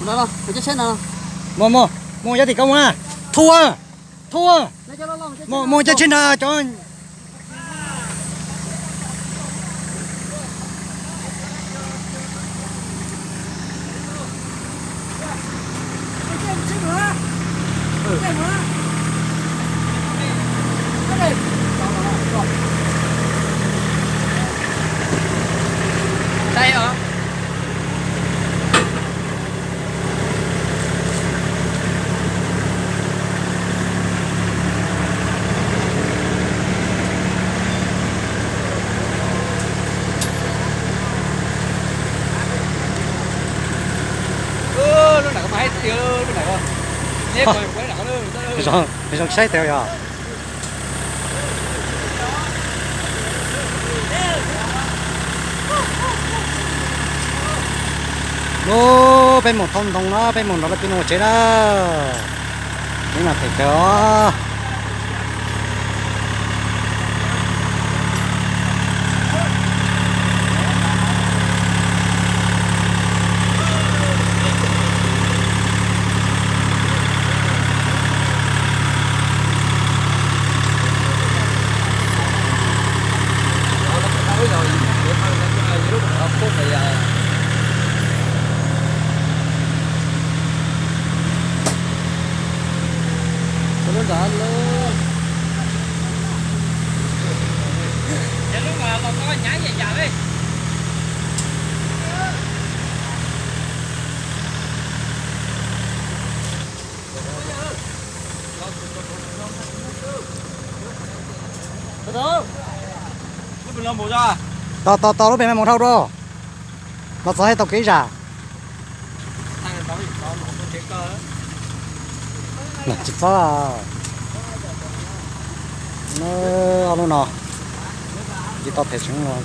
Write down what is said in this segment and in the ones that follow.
Đó, phải chết nào. Mua giá thì công à. Thua. Mua cho trên à cho. Đây hả? Lúc nào có máy tiêu lúc nào con. Nhếp rồi quấy nào nữa. Thì xong sai theo à. Ô, bên một thông nó, bên một nó là pino chế đó. Nhưng mà phải có. Đơn giản luôn. Dạ lúc mà còn có nhái về chợ đi. Đó. Lúc mình làm bộ ra. Tao lúc bên một thâu đó. Nó sẽ hay tao kỹ ra. Nè chụp phá nó luôn nè chỉ tao thể chứng luôn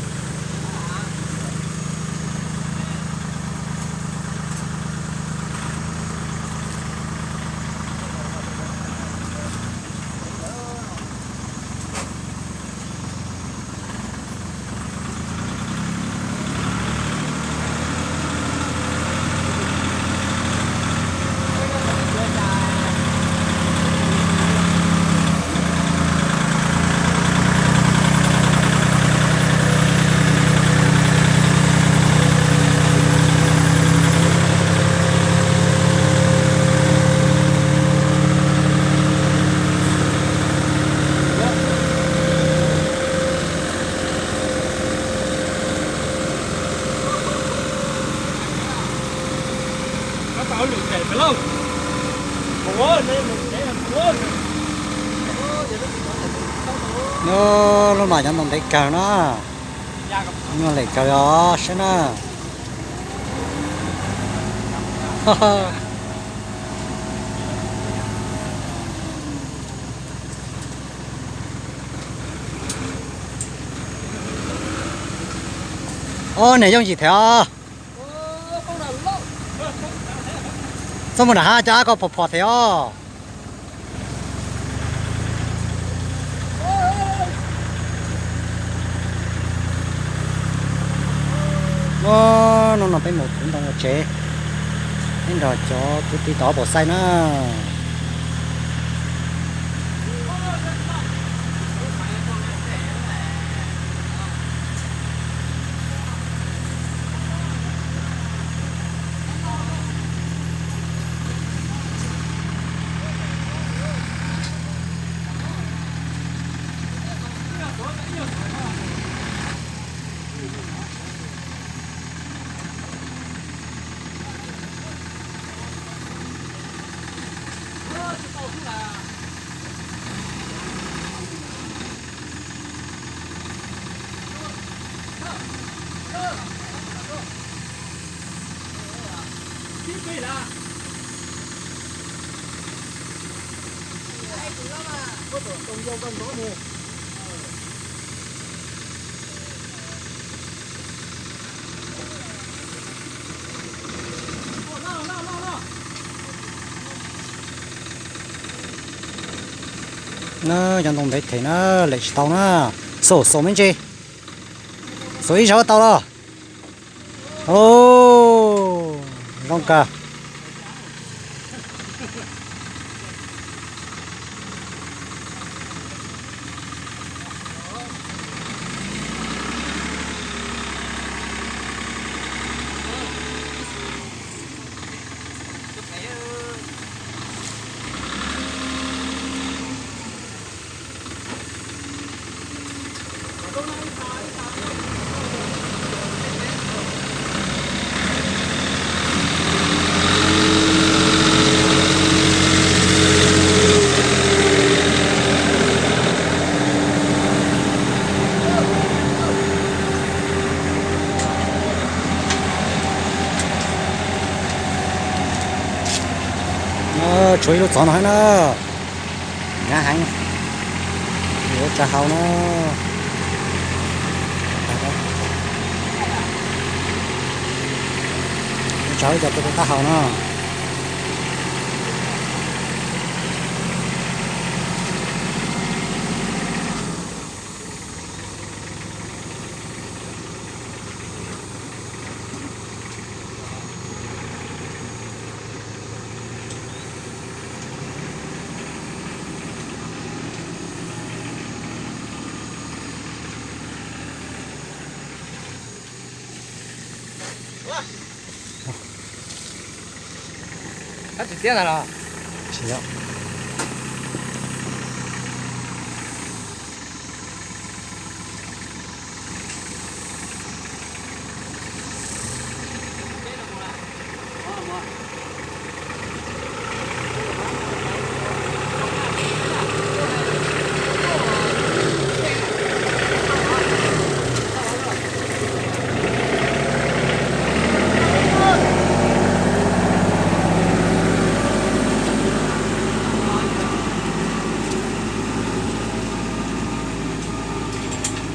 nó mà chẳng đồng thấy cờ nó nó lại cờ đó sẽ nó ô này giống gì thế à sao mà ha cha có phò thế à nó phải một cũng đang chế nên rồi cho tôi tí tỏ bộ xay nó nó chẳng đồng đấy thì nó lại tàu nó sổ mấy chi sổ ít sáu tàu đó ô ngon cả chuối nó chọn hay nó ngã hàng nó chả hao nó cháu giờ tôi ta hao nó它几点来了？是啊。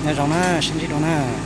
nhà rồng nó sinh đi đâu nè